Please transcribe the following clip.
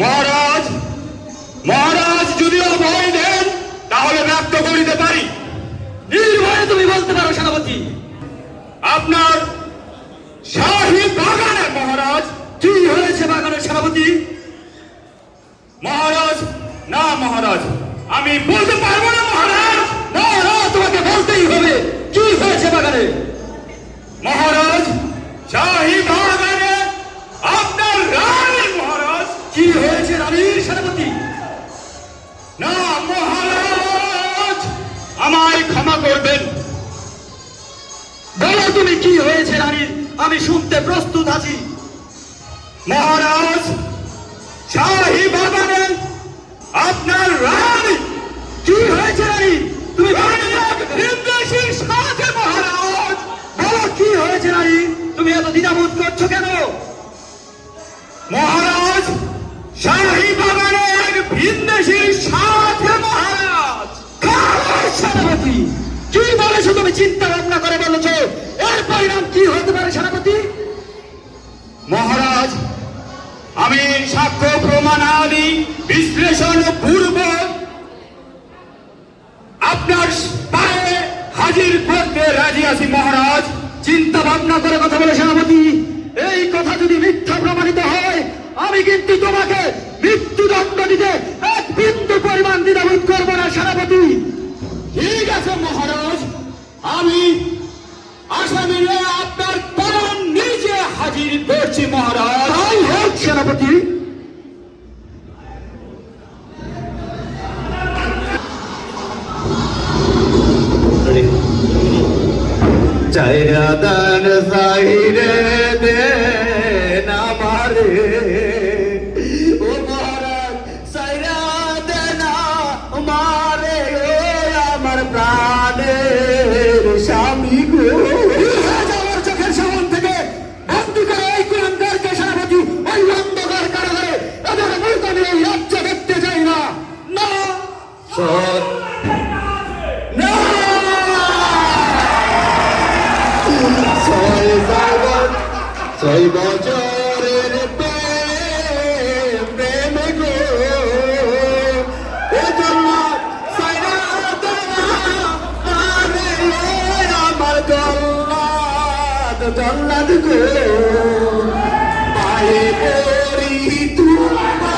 মহারাজ, মহারাজ যদি অভয় দেন তাহলে ব্যক্ত করিতে পারি। নির্ভয়ে তুমি বলতে পারো সেনাপতি। আপনার শাহী বাগানে মহারাজ। কি হয়েছে বাগানের সেনাপতি? মহারাজ, না মহারাজ, আমি বলতে পারবো না মহারাজ। না না, তোমাকে বলতেই হবে। কি হয়েছে বাগানে? মহারাজ, শাহী বাগানে আপনার রানী মহারাজ। কি হয়েছে রানীর সেনাপতি? না মহারাজ, আমায় ক্ষমা করবেন। বলো তুমি কি হয়েছে রানীর, আমি শুনতে প্রস্তুত আছি। মহারাজ, শাহী বাগানে আপনার রানী। কি হয়েছে রানী? তুমি বিদেশীর সাথে মহারাজ। বলো কি হয়েছে রানী? তুমি এত দ্বিধাবোধ করছো কেন? মহারাজ, শাহী বাগানে এক ভিনদেশীর সাথে মহারাজ। সেনাপতি কি বলেছো তুমি? চিন্তা ভাবনা করে বলেছো। এর পরিণাম কি হতে পারে সেনাপতি? মহারাজ, আমি সাক্ষ্য প্রমাণাদি বিশ্লেষণ পূর্বক আপনার পায়ে হাজির করতে রাজি আছি মহারাজ। চিন্তা ভাবনা করে কথা বলে সেনাপতি। এই কথা যদি মিথ্যা প্রমাণিত হয় আমি কিন্তু তোমাকে মৃত্যুদণ্ড দিতে এক বিন্দু পরিমাণ দ্বিধাবোধ করবো না সেনাপতি। ঠিক আছে মহারাজ, আমি আসামিরে আপনার পরম নিজে হাজির করছি মহারাজ। তাই হোক সেনাপতি। চাইরা দান সাইরে দে না মারে ও মহারাজ, চাইরা দে না মারে আমার প্রাণের স্বামী গো। আমার চোখের সামন থেকে বন্দি করে এই কুলাঙ্গারকে সেনাপতি ওই অন্ধকার কারাগারে এদের মুখ আমি এই রাজ্য দেখতে চাই না। না সৎ না ছয় বছরের প্রেম গো, এ জন্য সাইরা দেনা মানে আমার জল্লাদ জল্লাদ গো, পায়ে পড়ি তোমার